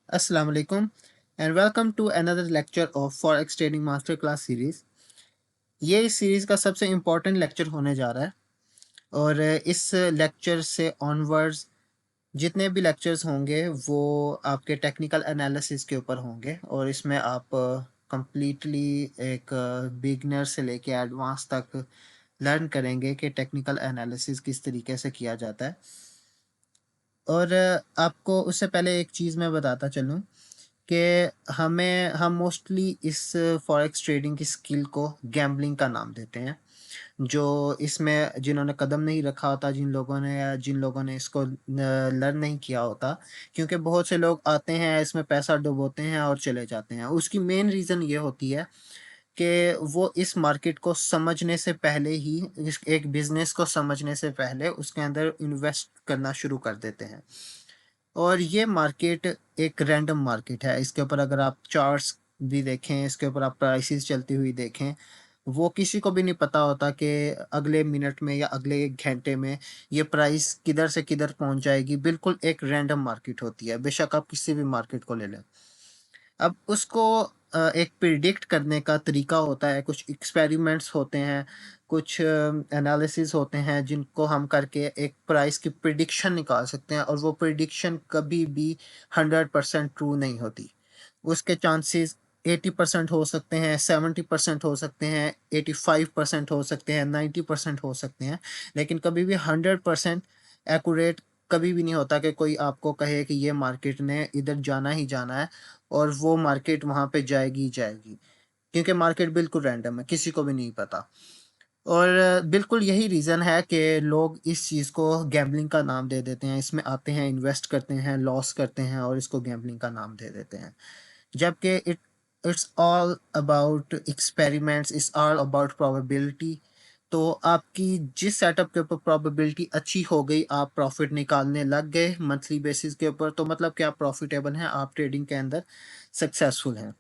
Assalamu alaikum and welcome to another lecture of Forex Trading Master Class Series। ये इस series का सबसे important lecture होने जा रहा है और इस लेक्चर से ऑनवर्ड्स जितने भी लेक्चर्स होंगे वो आपके टेक्निकल एनालिसिस के ऊपर होंगे और इसमें आप कंप्लीटली एक बिगनर से लेके एडवांस तक लर्न करेंगे कि टेक्निकल एनालिसिस किस तरीके से किया जाता है। और आपको उससे पहले एक चीज़ मैं बताता चलूँ कि हम मोस्टली इस फॉरेक्स ट्रेडिंग की स्किल को गैम्बलिंग का नाम देते हैं। जो इसमें जिन्होंने कदम नहीं रखा होता, जिन लोगों ने या जिन लोगों ने इसको लर्न नहीं किया होता, क्योंकि बहुत से लोग आते हैं इसमें पैसा डुबोते हैं और चले जाते हैं। उसकी मेन रीज़न ये होती है कि वो इस मार्केट को समझने से पहले ही इस एक बिजनेस को समझने से पहले उसके अंदर इन्वेस्ट करना शुरू कर देते हैं। और ये मार्केट एक रैंडम मार्केट है। इसके ऊपर अगर आप चार्ट्स भी देखें, इसके ऊपर आप प्राइसेस चलती हुई देखें, वो किसी को भी नहीं पता होता कि अगले मिनट में या अगले 1 घंटे में ये प्राइस किधर से किधर पहुँच जाएगी। बिल्कुल एक रैंडम मार्केट होती है, बेशक आप किसी भी मार्केट को ले लें। अब उसको एक प्रिडिक्ट करने का तरीका होता है, कुछ एक्सपेरिमेंट्स होते हैं, कुछ एनालिसिस होते हैं जिनको हम करके एक प्राइस की प्रिडिक्शन निकाल सकते हैं और वो प्रिडिक्शन कभी भी 100% ट्रू नहीं होती। उसके चांसेस 80% हो सकते हैं, 70% हो सकते हैं, 85% हो सकते हैं, 90% हो सकते हैं, लेकिन कभी भी 100% एक्यूरेट कभी भी नहीं होता कि कोई आपको कहे कि ये मार्केट ने इधर जाना ही जाना है और वो मार्केट वहाँ पे जाएगी ही जाएगी, क्योंकि मार्केट बिल्कुल रैंडम है, किसी को भी नहीं पता। और बिल्कुल यही रीज़न है कि लोग इस चीज़ को गैम्बलिंग का नाम दे देते हैं। इसमें आते हैं, इन्वेस्ट करते हैं, लॉस करते हैं और इसको गैम्बलिंग का नाम दे देते हैं। जबकि it's all about experiments, it's all about probability. तो आपकी जिस सेटअप के ऊपर प्रोबेबिलिटी अच्छी हो गई, आप प्रॉफिट निकालने लग गए मंथली बेसिस के ऊपर, तो मतलब कि आप प्रॉफिटेबल हैं, आप ट्रेडिंग के अंदर सक्सेसफुल हैं।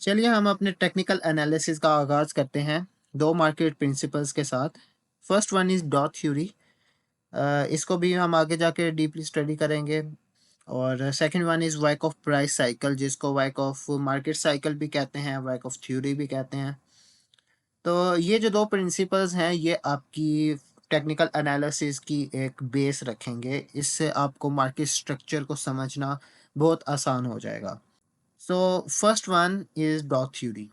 चलिए हम अपने टेक्निकल एनालिसिस का आगाज़ करते हैं 2 मार्केट प्रिंसिपल्स के साथ। First one is dot theory. इसको भी हम आगे जाके डीपली स्टडी करेंगे। और second one is work of price cycle, जिसको वर्क ऑफ मार्केट साइकिल भी कहते हैं, वर्क ऑफ थ्योरी भी कहते हैं। तो ये जो 2 प्रिंसिपल्स हैं, ये आपकी टेक्निकल एनालिसिस की एक बेस रखेंगे। इससे आपको मार्केट स्ट्रक्चर को समझना बहुत आसान हो जाएगा। So first one is dot theory.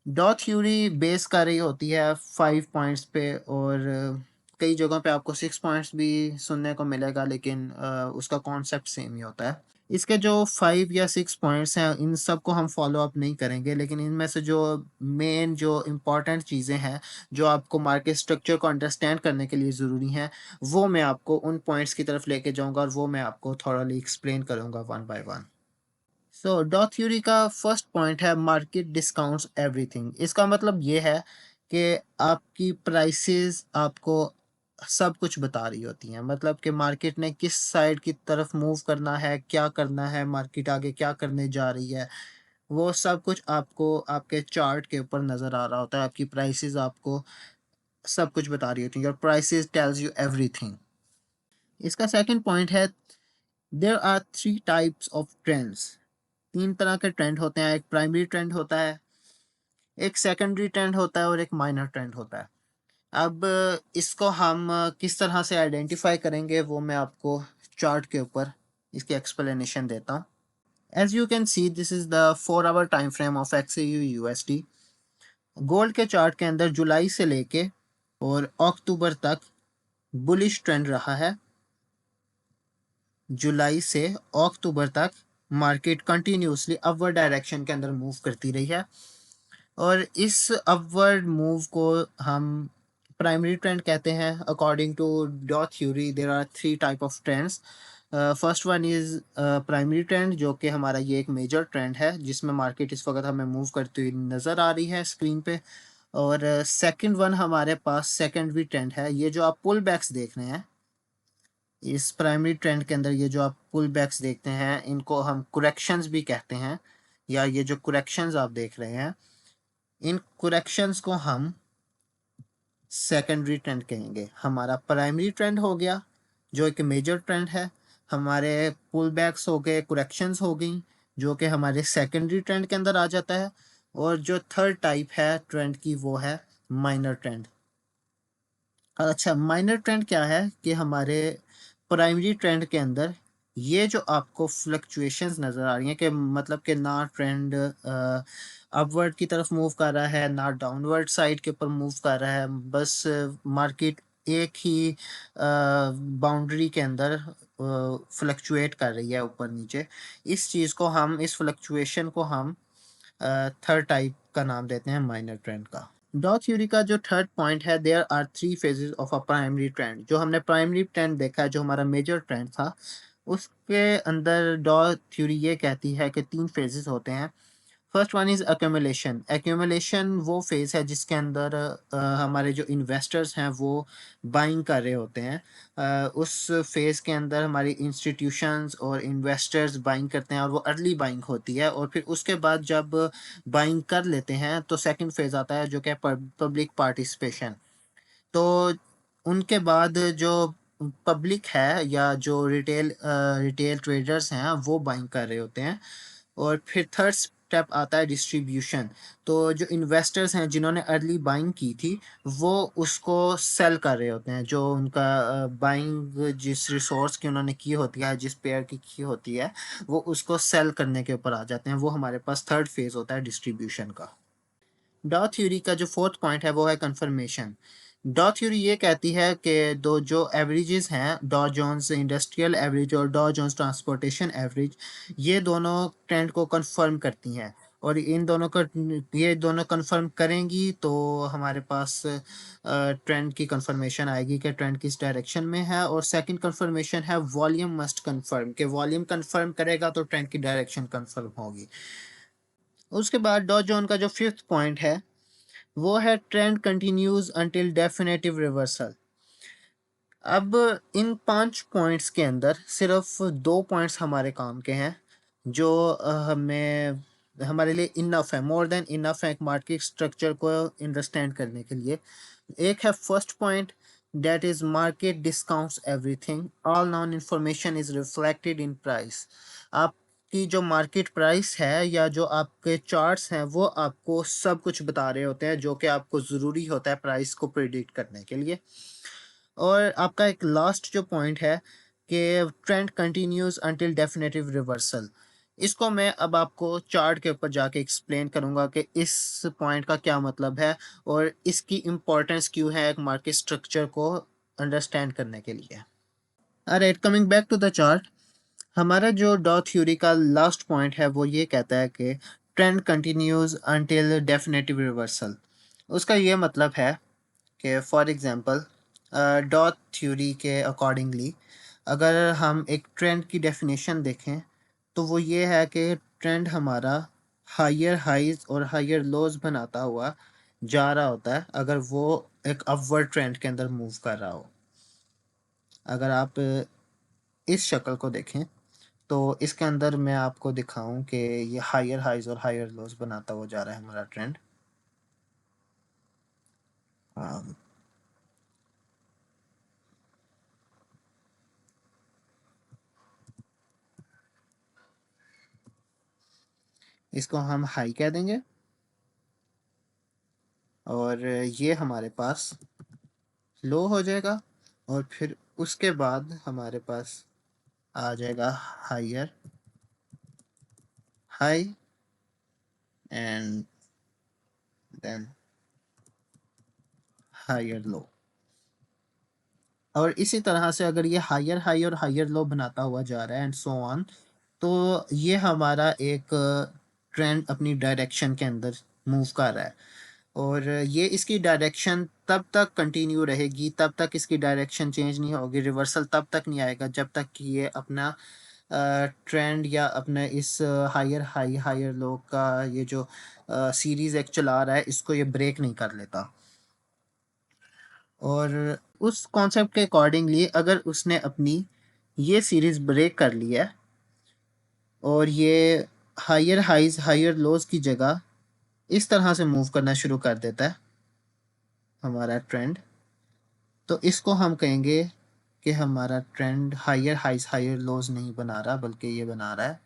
Dot theory base कर रही होती है 5 पॉइंट्स पे और कई जगहों पे आपको 6 पॉइंट्स भी सुनने को मिलेगा, लेकिन उसका कॉन्सेप्ट सेम ही होता है। इसके जो 5 या 6 पॉइंट्स हैं, इन सबको हम फॉलो अप नहीं करेंगे, लेकिन इनमें से जो मेन जो इम्पोर्टेंट चीज़ें हैं, जो आपको मार्केट स्ट्रक्चर को अंडरस्टैंड करने के लिए ज़रूरी हैं, वो मैं आपको उन पॉइंट्स की तरफ लेके जाऊँगा और वो मैं आपको थॉरोली एक्सप्लेन करूँगा वन बाय वन। सो डॉ थ्योरी का फर्स्ट पॉइंट है मार्केट डिस्काउंट्स एवरीथिंग। इसका मतलब ये है कि आपकी प्राइसेस आपको सब कुछ बता रही होती हैं। मतलब कि मार्केट ने किस साइड की तरफ मूव करना है, क्या करना है, मार्केट आगे क्या करने जा रही है, वो सब कुछ आपको आपके चार्ट के ऊपर नज़र आ रहा होता है। आपकी प्राइसेस आपको सब कुछ बता रही होती हैं। Your prices tells you everything. इसका सेकंड पॉइंट है there are 3 types of trends. 3 तरह के ट्रेंड होते हैं। एक प्राइमरी ट्रेंड होता है, एक सेकेंडरी ट्रेंड होता है और एक माइनर ट्रेंड होता है। अब इसको हम किस तरह से आइडेंटिफाई करेंगे, वो मैं आपको चार्ट के ऊपर इसकी एक्सप्लेनेशन देता हूँ। As you can see, this is the 4 hour time frame of XAU USD। Gold के चार्ट के अंदर जुलाई से लेके और अक्टूबर तक बुलिश ट्रेंड रहा है। जुलाई से अक्टूबर तक मार्केट कंटिन्यूसली अपवर्ड डायरेक्शन के अंदर मूव करती रही है और इस अपवर्ड मूव को हम प्राइमरी ट्रेंड कहते हैं। According to dow theory there are 3 type of trends. First one is primary trend, जो कि हमारा ये एक मेजर ट्रेंड है जिसमें मार्केट इस वक्त हमें मूव करती हुई नज़र आ रही है स्क्रीन पे। और सेकंड वन हमारे पास सेकेंडरी ट्रेंड है। ये जो आप पुल बैक्स देख रहे हैं, इस प्राइमरी ट्रेंड के अंदर ये जो आप पुल बैक्स देखते हैं, इनको हम करेक्शंस भी कहते हैं, या ये जो करेक्शंस आप देख रहे हैं, इन करेक्शंस को हम सेकेंडरी ट्रेंड कहेंगे। हमारा प्राइमरी ट्रेंड हो गया जो एक मेजर ट्रेंड है, हमारे पुल बैक्स हो गए, करेक्शंस हो गई जो कि हमारे सेकेंडरी ट्रेंड के अंदर आ जाता है। और जो थर्ड टाइप है ट्रेंड की वो है माइनर ट्रेंड। अच्छा, माइनर ट्रेंड क्या है कि हमारे प्राइमरी ट्रेंड के अंदर ये जो आपको फ्लक्चुएशंस नज़र आ रही हैं कि मतलब कि ना ट्रेंड अपवर्ड की तरफ मूव कर रहा है ना डाउनवर्ड साइड के ऊपर मूव कर रहा है, बस मार्केट एक ही बाउंड्री के अंदर फ्लक्चुएट कर रही है ऊपर नीचे। इस चीज़ को हम, इस फ्लक्चुएशन को हम थर्ड टाइप का नाम देते हैं माइनर ट्रेंड का। डॉ थ्योरी का जो थर्ड पॉइंट है, there are three phases of a primary trend. जो हमने प्राइमरी ट्रेंड देखा है जो हमारा मेजर ट्रेंड था, उसके अंदर डॉ थ्योरी ये कहती है कि तीन फेजेस होते हैं। First one is accumulation. Accumulation वो फेज़ है जिसके अंदर हमारे जो इन्वेस्टर्स हैं वो बाइंग कर रहे होते हैं। उस फेज़ के अंदर हमारी इंस्टीट्यूशंस और इन्वेस्टर्स बाइंग करते हैं और वो अर्ली बाइंग होती है। और फिर उसके बाद जब बाइंग कर लेते हैं तो सेकंड फेज़ आता है जो कि पब्लिक पार्टिसिपेशन। तो उनके बाद जो पब्लिक है या जो रिटेल ट्रेडर्स हैं वो बाइंग कर रहे होते हैं। और फिर थर्ड स्टेप आता है डिस्ट्रीब्यूशन। तो जो इन्वेस्टर्स हैं जिन्होंने अर्ली बाइंग की थी वो उसको सेल कर रहे होते हैं। जो उनका बाइंग जिस रिसोर्स की उन्होंने की होती है, जिस पेयर की होती है, वो उसको सेल करने के ऊपर आ जाते हैं। वो हमारे पास थर्ड फेज होता है डिस्ट्रीब्यूशन का। डॉ थ्योरी का जो फोर्थ पॉइंट है वो है कंफर्मेशन। डॉ थ्योरी ये कहती है कि दो जो एवरेजेस हैं, डॉ जोन्स इंडस्ट्रियल एवरेज और डॉ जोन्स ट्रांसपोर्टेशन एवरेज, ये दोनों ट्रेंड को कंफर्म करती हैं। और इन दोनों का, ये दोनों कंफर्म करेंगी तो हमारे पास ट्रेंड की कंफर्मेशन आएगी कि ट्रेंड किस डायरेक्शन में है। और सेकंड कंफर्मेशन है वॉल्यूम मस्ट कंफर्म, कि वॉल्यूम कंफर्म करेगा तो ट्रेंड की डायरेक्शन कंफर्म होगी। उसके बाद डॉ जोन का जो फिफ्थ पॉइंट है वो है trend continues until definitive reversal. अब इन 5 पॉइंट्स के अंदर सिर्फ 2 पॉइंट्स हमारे काम के हैं जो हमें, हमारे लिए इनफ है, मोर देन इनफ है एक मार्केट स्ट्रक्चर को अंडरस्टैंड करने के लिए। एक है first point, that is market discounts everything, all non information is reflected in price. आपकी जो मार्केट प्राइस है या जो आपके चार्ट्स हैं वो आपको सब कुछ बता रहे होते हैं जो कि आपको ज़रूरी होता है प्राइस को प्रिडिक्ट करने के लिए। और आपका एक लास्ट जो पॉइंट है कि trend continues until definitive reversal. इसको मैं अब आपको चार्ट के ऊपर जाके एक्सप्लेन करूंगा कि इस पॉइंट का क्या मतलब है और इसकी इम्पोर्टेंस क्यों है एक मार्केट स्ट्रक्चर को अंडरस्टैंड करने के लिए। Right, coming back to the chart, हमारा जो डॉ थ्योरी का लास्ट पॉइंट है वो ये कहता है कि trend continues until definitive reversal. उसका ये मतलब है कि फॉर एग्जांपल डॉट थ्योरी के अकॉर्डिंगली अगर हम एक ट्रेंड की डेफिनेशन देखें तो वो ये है कि ट्रेंड हमारा हायर हाइज और हायर लोज बनाता हुआ जा रहा होता है अगर वो एक अपवर्ड ट्रेंड के अंदर मूव कर रहा हो। अगर आप इस शक्ल को देखें तो इसके अंदर मैं आपको दिखाऊं कि ये हायर हाइज और हायर लोज बनाता हुआ जा रहा है हमारा ट्रेंड। इसको हम हाई कह देंगे और ये हमारे पास लो हो जाएगा। और फिर उसके बाद हमारे पास आ जाएगा higher high and then higher low. और इसी तरह से अगर ये हायर हाई और हायर लो बनाता हुआ जा रहा है एंड सो ऑन, तो ये हमारा एक ट्रेंड अपनी डायरेक्शन के अंदर मूव कर रहा है। और ये इसकी डायरेक्शन तब तक कंटिन्यू रहेगी, तब तक इसकी डायरेक्शन चेंज नहीं होगी, रिवर्सल तब तक नहीं आएगा जब तक कि ये अपना ट्रेंड या अपने इस हायर हाई हायर लो का ये जो सीरीज एक चला रहा है इसको ये ब्रेक नहीं कर लेता। और उस कॉन्सेप्ट के अकॉर्डिंगली अगर उसने अपनी ये सीरीज ब्रेक कर ली है और ये हायर हाइज हायर लोज की जगह इस तरह से मूव करना शुरू कर देता है, हमारा ट्रेंड, तो इसको हम कहेंगे कि हमारा trend higher highs higher lows नहीं बना रहा, बल्कि ये बना रहा है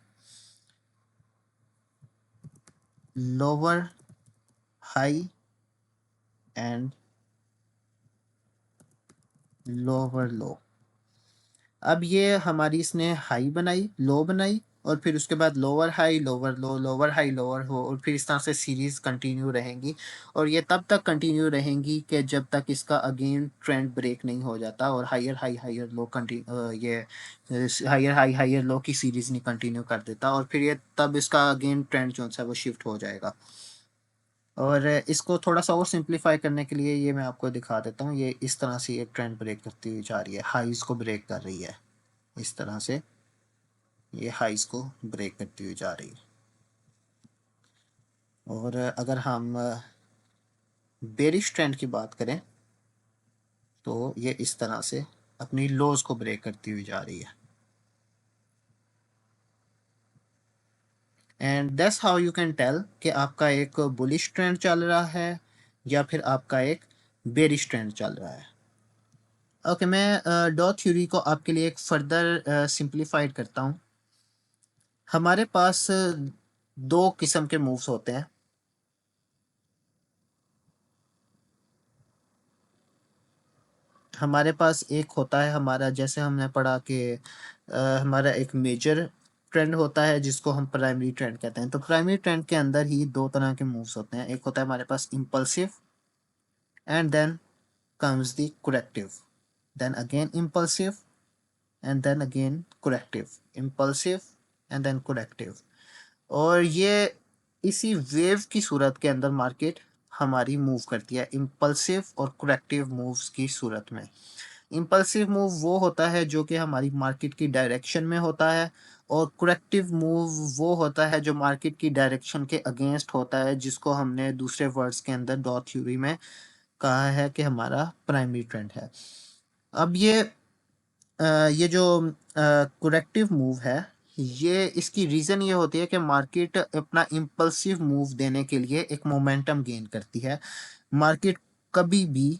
lower high and lower low. अब ये हमारी इसने हाई बनाई, लो बनाई, और फिर उसके बाद लोअर हाई लोअर लो, लोअर हाई लोअर हो, और फिर इस तरह से सीरीज कंटिन्यू रहेंगी। और ये तब तक कंटिन्यू रहेंगी कि जब तक इसका अगेन ट्रेंड ब्रेक नहीं हो जाता और higher high higher low continue ये हायर हाई हायर लो की सीरीज नहीं कंटिन्यू कर देता, और फिर ये तब इसका अगेन ट्रेंड जो है वो शिफ्ट हो जाएगा। और इसको थोड़ा सा और सिंप्लीफाई करने के लिए ये मैं आपको दिखा देता हूँ। ये इस तरह से ये ट्रेंड ब्रेक करती हुई जा रही है, हाईज को ब्रेक कर रही है इस तरह से, ये हाइज को ब्रेक करती हुई जा रही है। और अगर हम बेरिश ट्रेंड की बात करें तो ये इस तरह से अपनी लोज को ब्रेक करती हुई जा रही है। And that's how you can tell कि आपका एक बुलिश ट्रेंड चल रहा है या फिर आपका एक बेरिश ट्रेंड चल रहा है। ओके, मैं डॉ थ्योरी को आपके लिए एक फर्दर सिंप्लीफाइड करता हूँ। हमारे पास दो किस्म के मूव्स होते हैं। हमारे पास एक होता है हमारा, जैसे हमने पढ़ा कि हमारा एक मेजर ट्रेंड होता है जिसको हम प्राइमरी ट्रेंड कहते हैं। तो प्राइमरी ट्रेंड के अंदर ही दो तरह के मूव्स होते हैं। एक होता है हमारे पास impulsive and then comes the corrective, then again impulsive and then again corrective, impulsive and then corrective. और ये इसी वेव की सूरत के अंदर मार्केट हमारी मूव करती है, इम्पल्सिव और करेक्टिव मूव्स की सूरत में। इम्पल्सिव मूव वो होता है जो कि हमारी मार्केट की डायरेक्शन में होता है, और करेक्टिव मूव वो होता है जो मार्केट की डायरेक्शन के अगेंस्ट होता है, जिसको हमने दूसरे वर्ड्स के अंदर डॉ थ्योरी में कहा है कि हमारा प्राइमरी ट्रेंड है। अब ये जो करेक्टिव मूव है, ये इसकी रीज़न ये होती है कि मार्केट अपना इम्पल्सिव मूव देने के लिए एक मोमेंटम गेन करती है। मार्केट कभी भी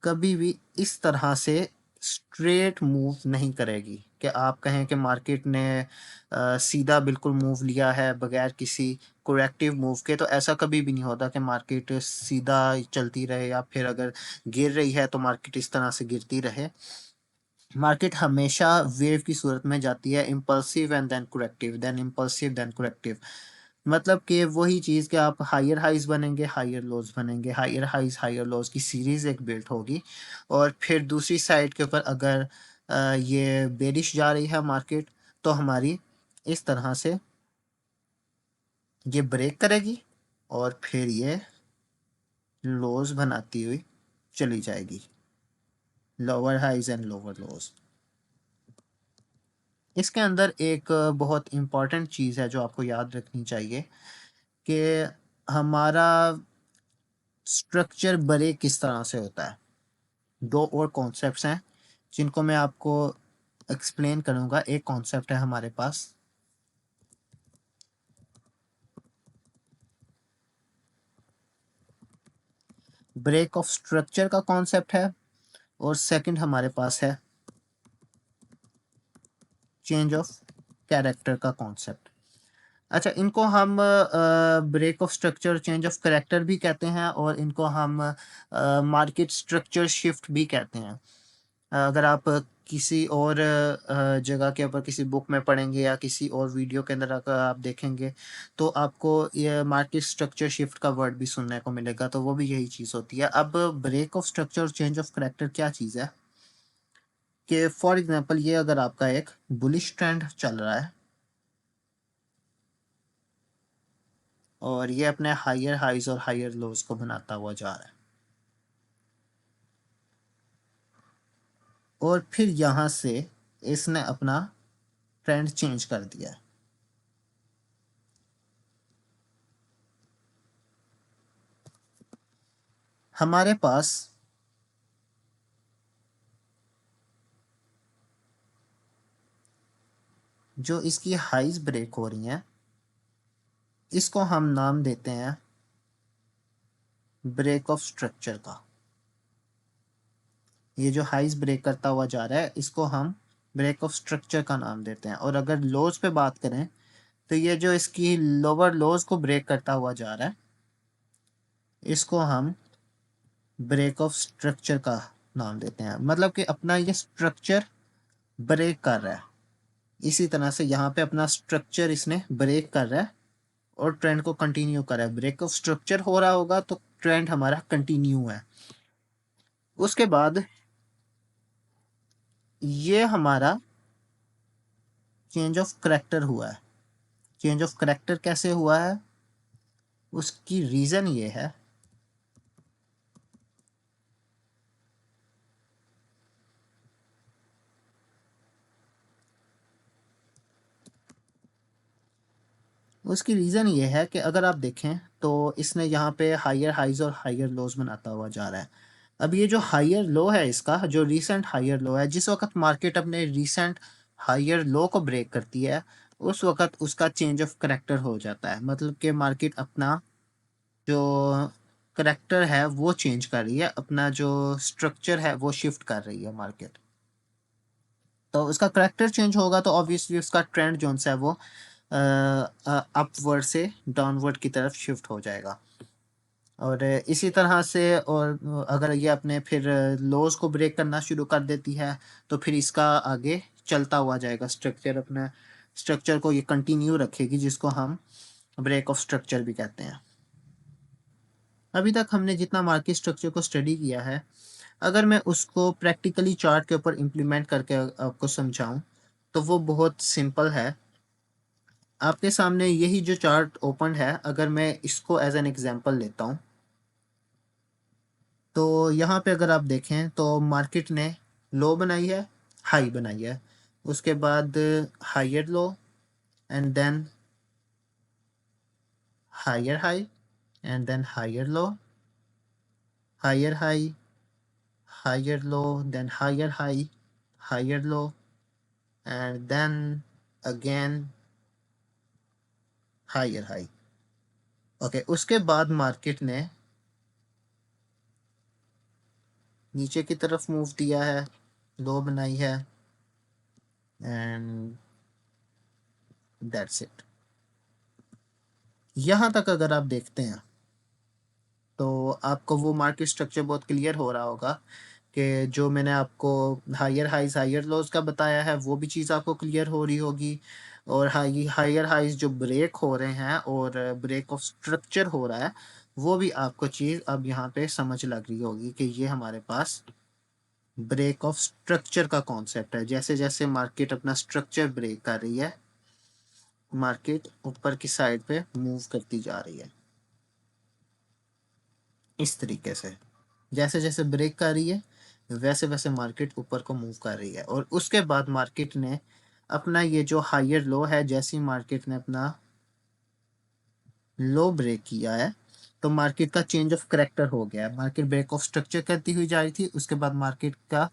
कभी भी इस तरह से स्ट्रेट मूव नहीं करेगी कि आप कहें कि मार्केट ने सीधा बिल्कुल मूव लिया है बगैर किसी करेक्टिव मूव के। तो ऐसा कभी भी नहीं होता कि मार्केट सीधा चलती रहे, या फिर अगर गिर रही है तो मार्केट इस तरह से गिरती रहे। मार्केट हमेशा वेव की सूरत में जाती है, impulsive and then corrective, then impulsive then corrective. मतलब कि वही चीज़ कि आप हायर हाइज बनेंगे, हायर लोज बनेंगे, हायर हाइज हायर लोज की सीरीज एक बिल्ट होगी। और फिर दूसरी साइड के ऊपर अगर ये बेरिश जा रही है मार्केट, तो हमारी इस तरह से ये ब्रेक करेगी और फिर ये लोज बनाती हुई चली जाएगी, lower highs and lower lows. इसके अंदर एक बहुत इम्पॉर्टेंट चीज़ है जो आपको याद रखनी चाहिए कि हमारा स्ट्रक्चर ब्रेक किस तरह से होता है। दो और कॉन्सेप्ट्स हैं जिनको मैं आपको एक्सप्लेन करूंगा। एक कॉन्सेप्ट है हमारे पास ब्रेक ऑफ स्ट्रक्चर का कॉन्सेप्ट है, और सेकंड हमारे पास है चेंज ऑफ कैरेक्टर का कॉन्सेप्ट। अच्छा, इनको हम break of structure change of character भी कहते हैं, और इनको हम मार्केट स्ट्रक्चर शिफ्ट भी कहते हैं। अगर आप किसी और जगह के ऊपर किसी बुक में पढ़ेंगे या किसी और वीडियो के अंदर अगर आप देखेंगे, तो आपको ये मार्केट स्ट्रक्चर शिफ्ट का वर्ड भी सुनने को मिलेगा, तो वो भी यही चीज़ होती है। अब break of structure change of character क्या चीज़ है कि फॉर एग्जांपल ये अगर आपका एक बुलिश ट्रेंड चल रहा है और ये अपने हायर हाइज और हायर लोज को बनाता हुआ जा रहा है, और फिर यहाँ से इसने अपना ट्रेंड चेंज कर दिया है। हमारे पास जो इसकी हाइज ब्रेक हो रही हैं, इसको हम नाम देते हैं ब्रेक ऑफ स्ट्रक्चर का। ये जो हाइज ब्रेक करता हुआ जा रहा है इसको हम ब्रेक ऑफ स्ट्रक्चर का नाम देते हैं। और अगर लोज पे बात करें तो ये जो इसकी लोअर लोज को ब्रेक करता हुआ जा रहा है इसको हम ब्रेक ऑफ स्ट्रक्चर का नाम देते हैं। मतलब कि अपना ये स्ट्रक्चर ब्रेक कर रहा है। इसी तरह से यहाँ पे अपना स्ट्रक्चर इसने ब्रेक कर रहा है और ट्रेंड को कंटिन्यू कर रहा है। ब्रेक ऑफ स्ट्रक्चर हो रहा होगा तो ट्रेंड हमारा कंटिन्यू है। उसके बाद ये हमारा चेंज ऑफ करेक्टर हुआ है। चेंज ऑफ करेक्टर कैसे हुआ है उसकी रीज़न ये है उसकी रीज़न ये है कि अगर आप देखें तो इसने यहाँ पे हायर हाइज और हायर लोज बनाता हुआ जा रहा है। अब ये जो हायर लो है इसका जो रीसेंट हायर लो है, जिस वक्त मार्केट अपने रीसेंट हायर लो को ब्रेक करती है उस वक्त उसका चेंज ऑफ करेक्टर हो जाता है। मतलब कि मार्केट अपना जो करेक्टर है वो चेंज कर रही है, अपना जो स्ट्रक्चर है वो शिफ्ट कर रही है मार्केट। तो उसका करेक्टर चेंज होगा तो ऑब्वियसली उसका ट्रेंड जो है वो अपवर्ड से डाउनवर्ड की तरफ शिफ्ट हो जाएगा। और इसी तरह से और अगर ये अपने फिर लोज को ब्रेक करना शुरू कर देती है तो फिर इसका आगे चलता हुआ जाएगा स्ट्रक्चर, अपना स्ट्रक्चर को ये कंटिन्यू रखेगी जिसको हम ब्रेक ऑफ स्ट्रक्चर भी कहते हैं। अभी तक हमने जितना मार्केट स्ट्रक्चर को स्टडी किया है अगर मैं उसको प्रैक्टिकली चार्ट के ऊपर इम्प्लीमेंट करके आपको समझाऊं तो वो बहुत सिंपल है। आपके सामने यही जो चार्ट ओपन है, अगर मैं इसको एज एन एग्जांपल लेता हूँ तो यहाँ पे अगर आप देखें तो मार्केट ने लो बनाई है, हाई बनाई है, उसके बाद higher low and then higher high and then higher low, higher high, higher low, then higher high, higher low and then again higher high. Okay, उसके बाद मार्केट ने नीचे की तरफ मूव दिया है, लो बनाई है एंड दैट्स इट। यहाँ तक अगर आप देखते हैं तो आपको वो मार्केट स्ट्रक्चर बहुत क्लियर हो रहा होगा कि जो मैंने आपको हायर हाइज हायर लोज का बताया है वो भी चीज़ आपको क्लियर हो रही होगी। और हायर हाइज जो ब्रेक हो रहे हैं और ब्रेक ऑफ स्ट्रक्चर हो रहा है वो भी आपको चीज़ अब यहाँ पे समझ लग रही होगी कि ये हमारे पास ब्रेक ऑफ स्ट्रक्चर का कॉन्सेप्ट है। जैसे जैसे मार्केट अपना स्ट्रक्चर ब्रेक कर रही है मार्केट ऊपर की साइड पे मूव करती जा रही है इस तरीके से। जैसे जैसे ब्रेक कर रही है वैसे वैसे मार्केट ऊपर को मूव कर रही है। और उसके बाद मार्केट ने अपना ये जो हायर लो है, जैसी मार्केट ने अपना लो ब्रेक किया है तो मार्केट का चेंज ऑफ करेक्टर हो गया है। मार्केट ब्रेक ऑफ स्ट्रक्चर करती हुई जा रही थी, उसके बाद मार्केट का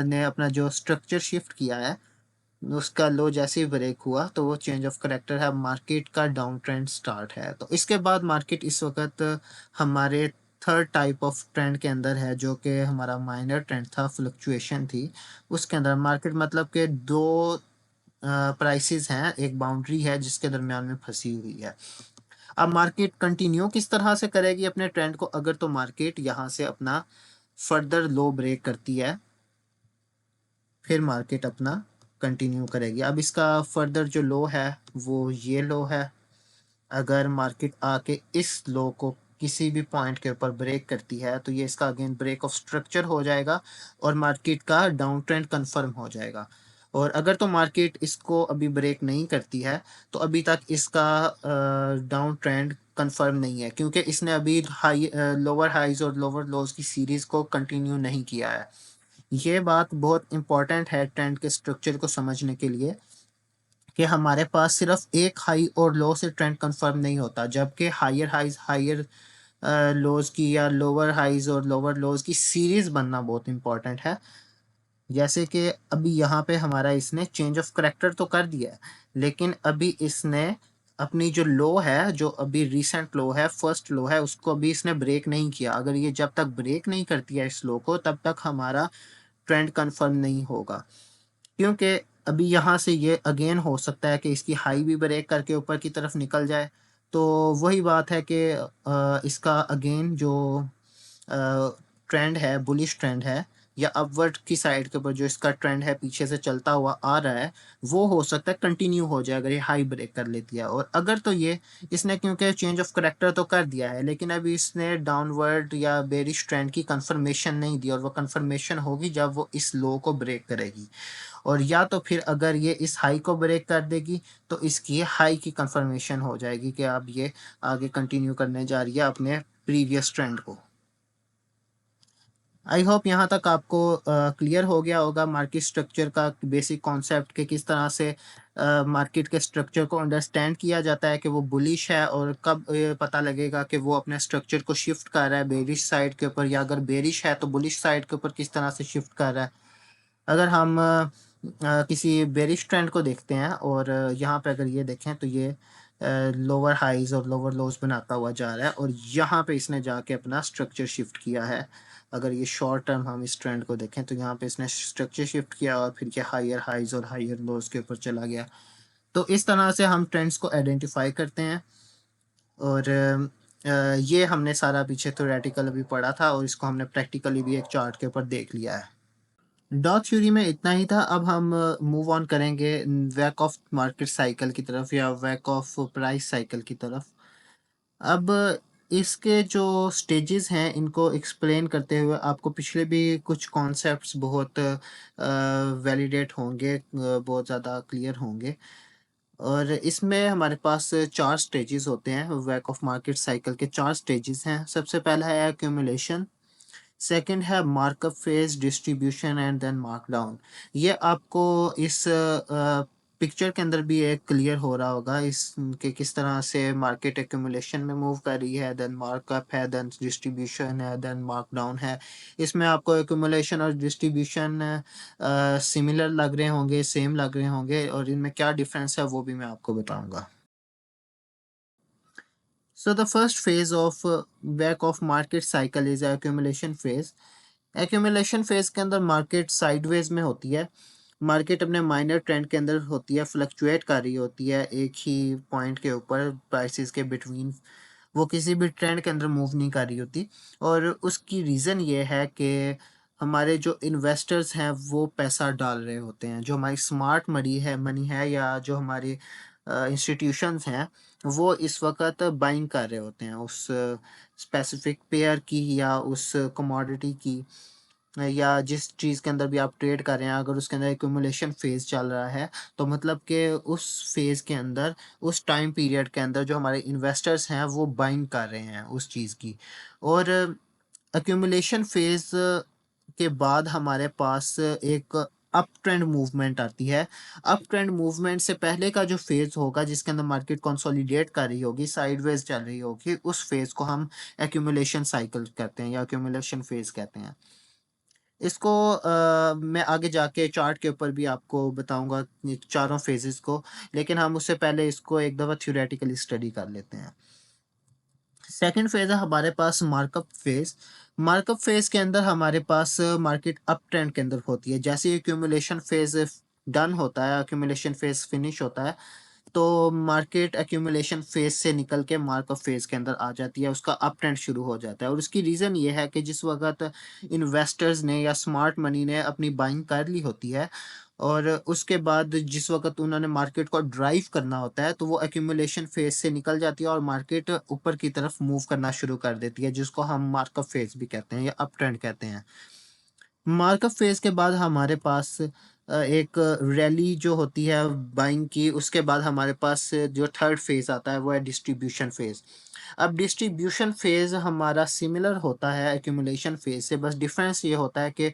ने अपना जो स्ट्रक्चर शिफ्ट किया है, उसका लो जैसे ही ब्रेक हुआ तो वो चेंज ऑफ करेक्टर है, मार्केट का डाउन ट्रेंड स्टार्ट है। तो इसके बाद मार्केट इस वक्त हमारे थर्ड टाइप ऑफ ट्रेंड के अंदर है जो कि हमारा माइनर ट्रेंड था, फ्लक्चुएशन थी। उसके अंदर मार्केट मतलब कि दो प्राइसेस हैं, एक बाउंड्री है जिसके दरमियान में फंसी हुई है। अब मार्केट कंटिन्यू किस तरह से करेगी अपने ट्रेंड को, अगर तो मार्केट यहाँ से अपना फर्दर लो ब्रेक करती है फिर मार्केट अपना कंटिन्यू करेगी। अब इसका फर्दर जो लो है वो ये लो है। अगर मार्केट आके इस लो को किसी भी पॉइंट के ऊपर ब्रेक करती है तो ये इसका अगेन ब्रेक ऑफ स्ट्रक्चर हो जाएगा और मार्केट का डाउन ट्रेंड कन्फर्म हो जाएगा। और अगर तो मार्केट इसको अभी ब्रेक नहीं करती है तो अभी तक इसका डाउन ट्रेंड कंफर्म नहीं है, क्योंकि इसने अभी हाई लोअर हाइज और लोअर लोज की सीरीज को कंटिन्यू नहीं किया है। ये बात बहुत इंपॉर्टेंट है ट्रेंड के स्ट्रक्चर को समझने के लिए कि हमारे पास सिर्फ एक हाई और लो से ट्रेंड कंफर्म नहीं होता, जबकि हायर हाइज हायर लोज की या लोअर हाइज और लोअर लोज की सीरीज बनना बहुत इंपॉर्टेंट है। जैसे कि अभी यहाँ पे हमारा इसने चेंज ऑफ करेक्टर तो कर दिया है लेकिन अभी इसने अपनी जो लो है, जो अभी रीसेंट लो है, फर्स्ट लो है, उसको अभी इसने ब्रेक नहीं किया। अगर ये जब तक ब्रेक नहीं करती है इस लो को, तब तक हमारा ट्रेंड कंफर्म नहीं होगा, क्योंकि अभी यहाँ से ये अगेन हो सकता है कि इसकी हाई भी ब्रेक करके ऊपर की तरफ निकल जाए। तो वही बात है कि इसका अगेन जो ट्रेंड है, बुलिश ट्रेंड है, या अपवर्ड की साइड के ऊपर जो इसका ट्रेंड है पीछे से चलता हुआ आ रहा है, वो हो सकता है कंटिन्यू हो जाए अगर ये हाई ब्रेक कर लेती है। और अगर तो ये इसने, क्योंकि चेंज ऑफ करेक्टर तो कर दिया है, लेकिन अभी इसने डाउनवर्ड या बेरिश ट्रेंड की कंफर्मेशन नहीं दी, और वो कंफर्मेशन होगी जब वो इस लो को ब्रेक करेगी। और या तो फिर अगर ये इस हाई को ब्रेक कर देगी, तो इसकी हाई की कंफर्मेशन हो जाएगी कि अब ये आगे कंटिन्यू करने जा रही है अपने प्रीवियस ट्रेंड को। आई होप यहाँ तक आपको क्लियर हो गया होगा मार्केट स्ट्रक्चर का बेसिक कॉन्सेप्ट, के किस तरह से मार्केट के स्ट्रक्चर को अंडरस्टैंड किया जाता है कि वो बुलिश है, और कब पता लगेगा कि वो अपने स्ट्रक्चर को शिफ्ट कर रहा है बेरिश साइड के ऊपर, या अगर बेरिश है तो बुलिश साइड के ऊपर किस तरह से शिफ्ट कर रहा है। अगर हम किसी बेरिश ट्रेंड को देखते हैं, और यहाँ पे अगर ये देखें तो ये लोअर हाइज और लोअर लोज बनाता हुआ जा रहा है, और यहाँ पे इसने जाके अपना स्ट्रक्चर शिफ्ट किया है। अगर ये शॉर्ट टर्म हम इस ट्रेंड को देखें तो यहाँ पे इसने स्ट्रक्चर शिफ्ट किया, और फिर ये हायर हाइज और हायर लोज के ऊपर चला गया। तो इस तरह से हम ट्रेंड्स को आइडेंटिफाई करते हैं। और ये हमने सारा पीछे थ्योरेटिकल अभी पढ़ा था, और इसको हमने प्रैक्टिकली भी एक चार्ट के ऊपर देख लिया है। डॉग थ्योरी में इतना ही था। अब हम मूव ऑन करेंगे वैक ऑफ मार्केट साइकिल की तरफ, या वैक ऑफ प्राइस साइकिल की तरफ। अब इसके जो स्टेजेस हैं, इनको एक्सप्लेन करते हुए आपको पिछले भी कुछ कॉन्सेप्ट्स बहुत वैलिडेट होंगे, बहुत ज़्यादा क्लियर होंगे। और इसमें हमारे पास चार स्टेजेस होते हैं। वैक ऑफ मार्केट साइकिल के चार स्टेजेस हैं। सबसे पहला है एक्यूमुलेशन, सेकंड है markup phase, distribution and then markdown. ये आपको इस पिक्चर के अंदर भी एक क्लियर हो रहा होगा, इसके किस तरह से मार्केट एक्यूमुलेशन में मूव कर रही है, देन मार्कअप है, देन डिस्ट्रीब्यूशन है, देन मार्कडाउन है। इसमें आपको एक्यूमुलेशन और डिस्ट्रीब्यूशन सिमिलर लग रहे होंगे, सेम लग रहे होंगे, और इनमें क्या डिफरेंस है वो भी मैं आपको बताऊंगा। So the first phase of back of market cycle is accumulation phase. Accumulation phase के अंदर मार्केट साइडवेज में होती है। मार्केट अपने माइनर ट्रेंड के अंदर होती है, फ्लक्चुएट कर रही होती है एक ही पॉइंट के ऊपर, प्राइसेस के बिटवीन। वो किसी भी ट्रेंड के अंदर मूव नहीं कर रही होती। और उसकी रीज़न ये है कि हमारे जो इन्वेस्टर्स हैं वो पैसा डाल रहे होते हैं। जो हमारी स्मार्ट मनी है, या जो हमारी इंस्टीट्यूशंस हैं, वो इस वक्त बाइंग कर रहे होते हैं उस स्पेसिफिक पेयर की, या उस कमोडिटी की, या जिस चीज़ के अंदर भी आप ट्रेड कर रहे हैं। अगर उसके अंदर एक्यूमुलेशन फेज चल रहा है, तो मतलब कि उस फेज के अंदर, उस टाइम पीरियड के अंदर जो हमारे इन्वेस्टर्स हैं वो बाइंग कर रहे हैं उस चीज़ की। और एक्यूमुलेशन फेज के बाद हमारे पास एक अप ट्रेंड मूवमेंट आती है। अप ट्रेंड मूवमेंट से पहले का जो फेज होगा, जिसके अंदर मार्केट कंसोलिडेट कर रही होगी, साइडवेज चल रही होगी, उस फेज को हम एक्यूमुलेशन साइकिल कहते हैं, या एक्यूमुलेशन फेज कहते हैं। इसको मैं आगे जाके चार्ट के ऊपर भी आपको बताऊंगा, ये चारों फेजेस को। लेकिन हम उससे पहले इसको एक दफ़ा थ्योरेटिकली स्टडी कर लेते हैं। सेकंड फेज है हमारे पास मार्कअप फेज। मार्कअप फेज के अंदर हमारे पास मार्केट अप ट्रेंड के अंदर होती है। जैसे ही एक्यूमुलेशन फेज डन होता है, एक्यूमुलेशन फेज फिनिश होता है, तो मार्केट एक्यूमुलेशन फेज से निकल के मार्कअप फेज के अंदर आ जाती है, उसका अप ट्रेंड शुरू हो जाता है। और उसकी रीज़न ये है कि जिस वक्त इन्वेस्टर्स ने या स्मार्ट मनी ने अपनी बाइंग कर ली होती है, और उसके बाद जिस वक्त उन्होंने मार्केट को ड्राइव करना होता है, तो वो एक्यूमुलेशन फेज से निकल जाती है, और मार्केट ऊपर की तरफ मूव करना शुरू कर देती है, जिसको हम मार्कअप फेज भी कहते हैं, या अप ट्रेंड कहते हैं। मार्कअप फेज के बाद हमारे पास एक रैली जो होती है बाइंग की, उसके बाद हमारे पास जो थर्ड फेज आता है वो है डिस्ट्रीब्यूशन फेज। अब डिस्ट्रीब्यूशन फेज हमारा सिमिलर होता है एक्यूमुलेशन फेज से, बस डिफरेंस ये होता है कि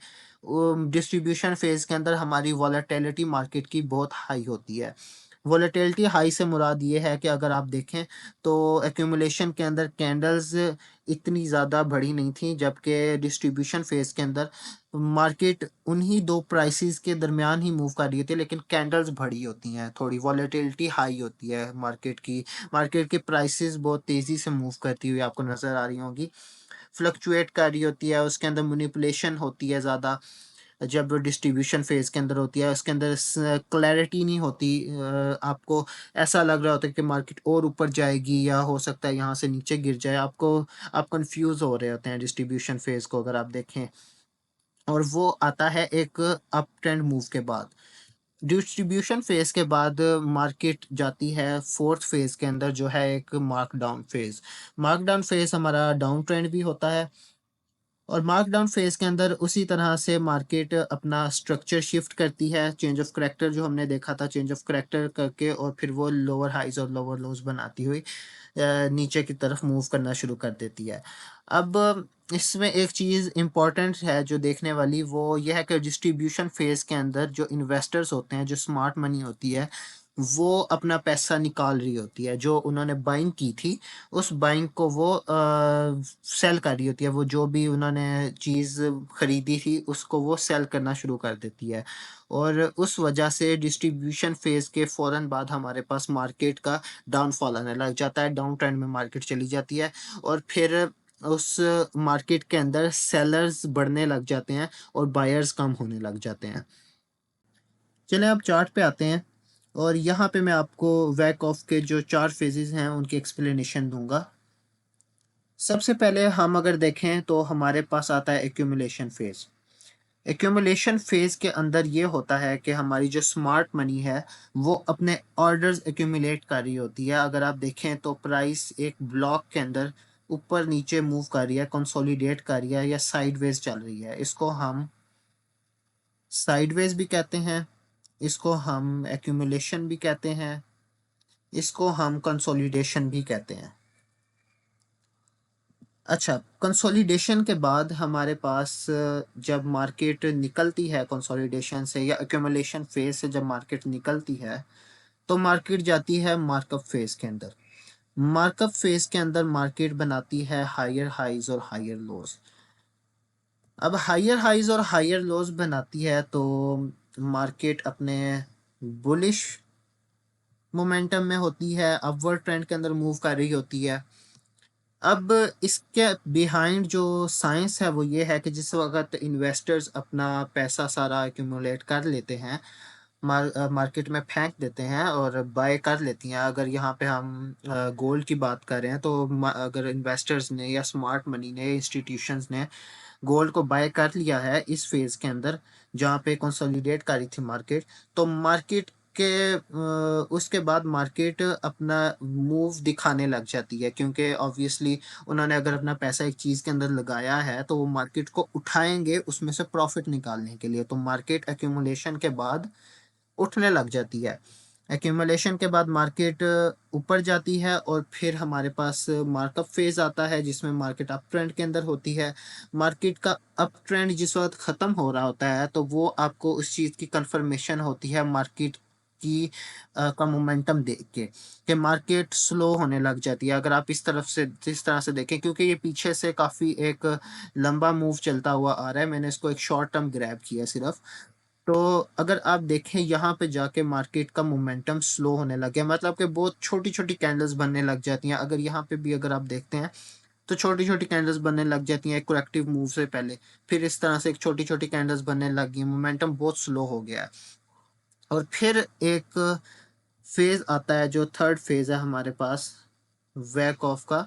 डिस्ट्रीब्यूशन फेज के अंदर हमारी वॉलेटिलिटी मार्केट की बहुत हाई होती है। वॉलेटिलिटी हाई से मुराद ये है कि अगर आप देखें तो एक्यूमुलेशन के अंदर कैंडल्स इतनी ज़्यादा बढ़ी नहीं थी, जबकि डिस्ट्रीब्यूशन फेज़ के अंदर मार्केट उन्हीं 2 प्राइसेस के दरमियान ही मूव कर रही होती है, लेकिन कैंडल्स बड़ी होती हैं, थोड़ी वॉलेटिलिटी हाई होती है मार्केट की। मार्केट की प्राइसेस बहुत तेज़ी से मूव करती हुई आपको नज़र आ रही होंगी, फ्लक्चुएट कर रही होती है, उसके अंदर मैनिपुलेशन होती है ज़्यादा। जब डिस्ट्रीब्यूशन फेज़ के अंदर होती है, उसके अंदर क्लैरिटी नहीं होती। आपको ऐसा लग रहा होता है कि मार्केट और ऊपर जाएगी या हो सकता है यहाँ से नीचे गिर जाए। आप कंफ्यूज हो रहे होते हैं डिस्ट्रीब्यूशन फेज़ को अगर आप देखें, और वो आता है एक अप ट्रेंड मूव के बाद। डिस्ट्रीब्यूशन फेज़ के बाद मार्केट जाती है फोर्थ फेज़ के अंदर, जो है एक mark down phase. Mark down phase हमारा डाउन ट्रेंड भी होता है, और मार्कडाउन फेज़ के अंदर उसी तरह से मार्केट अपना स्ट्रक्चर शिफ्ट करती है। चेंज ऑफ करैक्टर जो हमने देखा था, चेंज ऑफ करैक्टर करके और फिर वो लोअर हाइज़ और लोअर लोज़ बनाती हुई नीचे की तरफ मूव करना शुरू कर देती है। अब इसमें एक चीज़ इम्पोर्टेंट है जो देखने वाली, वो ये है कि डिस्ट्रीब्यूशन फेज़ के अंदर जो इन्वेस्टर्स होते हैं, जो स्मार्ट मनी होती है, वो अपना पैसा निकाल रही होती है। जो उन्होंने बाइंग की थी, उस बाइंग को वो सेल कर रही होती है। वो जो भी उन्होंने चीज़ खरीदी थी, उसको वो सेल करना शुरू कर देती है, और उस वजह से डिस्ट्रीब्यूशन फेज़ के फ़ौरन बाद हमारे पास मार्केट का डाउनफॉल आने लग जाता है। डाउन ट्रेंड में मार्केट चली जाती है, और फिर उस मार्केट के अंदर सेलर्स बढ़ने लग जाते हैं और बायर्स कम होने लग जाते हैं। चलें अब चार्ट पे आते हैं, और यहाँ पे मैं आपको वैक ऑफ के जो 4 फेजेज़ हैं उनकी एक्सप्लेनेशन दूँगा। सबसे पहले हम अगर देखें तो हमारे पास आता है एक्यूमुलेशन फेज़। एक्यूमुलेशन फेज़ के अंदर ये होता है कि हमारी जो स्मार्ट मनी है, वो अपने ऑर्डर्स एक्यूमुलेट कर रही होती है। अगर आप देखें तो प्राइस एक ब्लॉक के अंदर ऊपर-नीचे मूव कर रही है, कंसोलिडेट कर रही है, या साइडवेज़ चल रही है। इसको हम साइडवेज़ भी कहते हैं, इसको हम एक्यूमुलेशन भी कहते हैं, इसको हम कंसोलिडेशन भी कहते हैं। अच्छा, कंसोलिडेशन के बाद हमारे पास जब मार्केट निकलती है कंसोलिडेशन से या एक्यूमुलेशन फेज़ से जब मार्केट निकलती है, तो मार्केट जाती है मार्कअप फेज़ के अंदर। मार्कअप फेज़ के अंदर मार्केट बनाती है हायर हाइज़ और हायर लोज़। अब हायर हाइज़ और हायर लोज़ बनाती है तो मार्केट अपने बुलिश मोमेंटम में होती है, अपवर्ड ट्रेंड के अंदर मूव कर रही होती है। अब इसके बिहाइंड जो साइंस है वो ये है कि जिस वक़्त इन्वेस्टर्स अपना पैसा सारा एक्यूमुलेट कर लेते हैं, मार्केट में फेंक देते हैं और बाय कर लेती हैं। अगर यहाँ पे हम गोल्ड की बात कर रहे हैं, तो अगर इन्वेस्टर्स ने या स्मार्ट मनी ने, इंस्टीट्यूशंस ने गोल्ड को बाय कर लिया है इस फेज़ के अंदर, जहाँ पे कंसोलिडेट कर रही थी मार्केट, तो मार्केट के उसके बाद मार्केट अपना मूव दिखाने लग जाती है, क्योंकि ऑब्वियसली उन्होंने अगर अपना पैसा एक चीज़ के अंदर लगाया है, तो वो मार्केट को उठाएँगे उसमें से प्रॉफ़िट निकालने के लिए। तो मार्केट एक्यूमुलेशन के बाद उठने लग जाती है। एक्यूमुलेशन के बाद मार्केट ऊपर जाती है, और फिर हमारे पास मार्कअप फेज़ आता है जिसमें मार्केट अप ट्रेंड के अंदर होती है। मार्केट का अप ट्रेंड जिस वक़्त ख़त्म हो रहा होता है, तो वो आपको उस चीज़ की कन्फर्मेशन होती है मार्केट की का मोमेंटम देख के, कि मार्केट स्लो होने लग जाती है। अगर आप इस तरह से देखें, क्योंकि ये पीछे से काफ़ी एक लंबा मूव चलता हुआ आ रहा है, मैंने इसको एक शॉर्ट टर्म ग्रैब किया सिर्फ़। तो अगर आप देखें यहाँ पे जाके मार्केट का मोमेंटम स्लो होने लग गया, मतलब कि बहुत छोटी-छोटी कैंडल्स बनने लग जाती हैं। अगर यहाँ पे भी अगर आप देखते हैं, तो छोटी-छोटी कैंडल्स बनने लग जाती हैं एक करेक्टिव मूव से पहले। फिर इस तरह से एक छोटी-छोटी कैंडल्स बनने लग गई, मोमेंटम बहुत स्लो हो गया है। और फिर एक फ़ेज़ आता है जो थर्ड फ़ेज़ है हमारे पास वैक ऑफ का,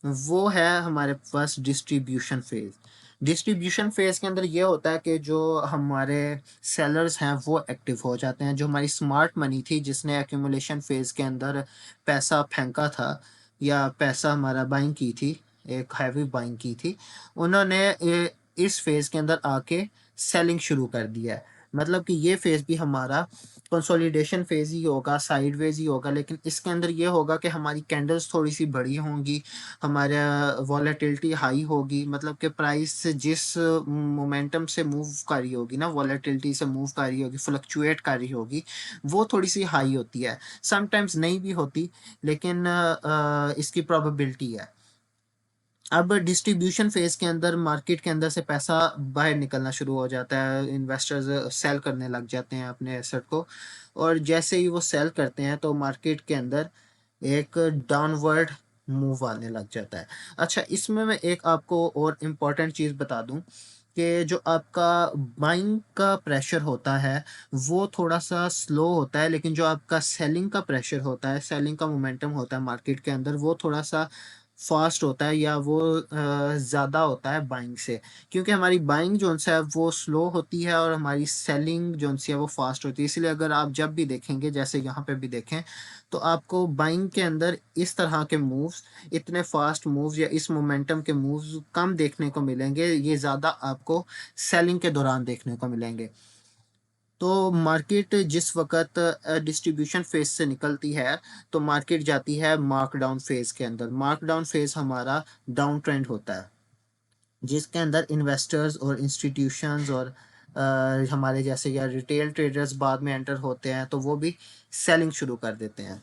वो है हमारे पास डिस्ट्रीब्यूशन फेज़। डिस्ट्रीब्यूशन फेज़ के अंदर ये होता है कि जो हमारे सेलर्स हैं वो एक्टिव हो जाते हैं। जो हमारी स्मार्ट मनी थी जिसने एक्यूमुलेशन फेज़ के अंदर पैसा फेंका था, या पैसा हमारा बाइंग की थी, एक हैवी बाइंग की थी, उन्होंने इस फेज़ के अंदर आके सेलिंग शुरू कर दिया है। मतलब कि ये फेज़ भी हमारा कंसोलिडेशन फेज़ ही होगा, साइडवेज़ ही होगा, लेकिन इसके अंदर ये होगा कि हमारी कैंडल्स थोड़ी-सी बड़ी होंगी, हमारा वोलेटिलिटी हाई होगी, मतलब कि प्राइस जिस मोमेंटम से मूव कर रही होगी ना, वोलेटिलिटी से मूव कर रही होगी, फ्लक्चुएट कर रही होगी, वो थोड़ी-सी हाई होती है। समटाइम्स नहीं भी होती, लेकिन इसकी प्रोबेबिलिटी है। अब डिस्ट्रीब्यूशन फेज़ के अंदर मार्केट के अंदर से पैसा बाहर निकलना शुरू हो जाता है, इन्वेस्टर्स सेल करने लग जाते हैं अपने एसेट को, और जैसे ही वो सेल करते हैं तो मार्केट के अंदर एक डाउनवर्ड मूव आने लग जाता है। अच्छा, इसमें मैं एक आपको और इम्पोर्टेंट चीज़ बता दूँ कि जो आपका बाइंग का प्रेशर होता है, वो थोड़ा-सा स्लो होता है, लेकिन जो आपका सेलिंग का प्रेशर होता है, सेलिंग का मोमेंटम होता है मार्केट के अंदर, वो थोड़ा-सा फ़ास्ट होता है, या वो ज़्यादा होता है बाइंग से। क्योंकि हमारी बाइंग जो-सा है वो स्लो होती है और हमारी सेलिंग जो-सी है वो फ़ास्ट होती है। इसलिए अगर आप जब भी देखेंगे, जैसे यहाँ पे भी देखें, तो आपको बाइंग के अंदर इस तरह के मूव्स, इतने फ़ास्ट मूव्स या इस मोमेंटम के मूव्स कम देखने को मिलेंगे, ये ज़्यादा आपको सेलिंग के दौरान देखने को मिलेंगे। तो मार्केट जिस वक़्त डिस्ट्रीब्यूशन फ़ेज़ से निकलती है, तो मार्केट जाती है मार्कडाउन फ़ेज़ के अंदर। मार्कडाउन फ़ेज़ हमारा डाउन ट्रेंड होता है, जिसके अंदर इन्वेस्टर्स और इंस्टीट्यूशंस और हमारे जैसे या रिटेल ट्रेडर्स बाद में एंटर होते हैं, तो वो भी सेलिंग शुरू कर देते हैं।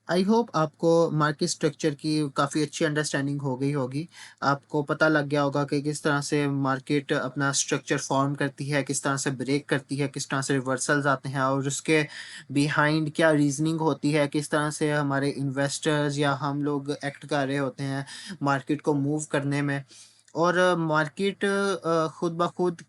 आई होप आपको मार्केट स्ट्रक्चर की काफ़ी अच्छी अंडरस्टैंडिंग हो गई होगी। आपको पता लग गया होगा कि किस तरह से मार्केट अपना स्ट्रक्चर फ़ॉर्म करती है, किस तरह से ब्रेक करती है, किस तरह से रिवर्सल्स आते हैं और उसके बिहाइंड क्या रीज़निंग होती है, किस तरह से हमारे इन्वेस्टर्स या हम लोग एक्ट कर रहे होते हैं मार्केट को मूव करने में। और मार्केट खुद ब खुद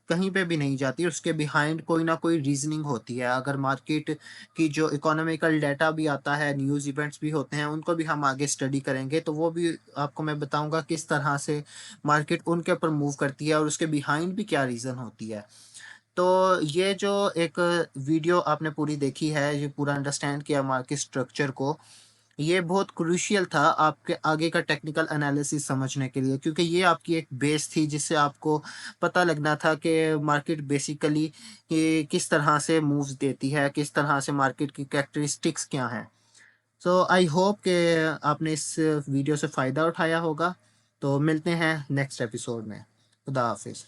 कहीं पे भी नहीं जाती, उसके बिहाइंड कोई ना कोई रीज़निंग होती है। अगर मार्केट कि जो इकोनॉमिकल डाटा भी आता है, न्यूज़ इवेंट्स भी होते हैं, उनको भी हम आगे स्टडी करेंगे, तो वो भी आपको मैं बताऊँगा किस तरह से मार्केट उनके ऊपर मूव करती है और उसके बिहाइंड भी क्या रीज़न होती है। तो ये जो एक वीडियो आपने पूरी देखी है, ये पूरा अंडरस्टैंड किया मार्केट स्ट्रक्चर को, ये बहुत क्रूशियल था आपके आगे का टेक्निकल एनालिसिस समझने के लिए, क्योंकि ये आपकी एक बेस थी जिससे आपको पता लगना था कि मार्केट बेसिकली कि किस तरह से मूव्स देती है, किस तरह से मार्केट की कैरेक्टरिस्टिक्स क्या हैं। सो आई होप कि आपने इस वीडियो से फ़ायदा उठाया होगा। तो मिलते हैं नेक्स्ट एपिसोड में। खुदा हाफ़िज़।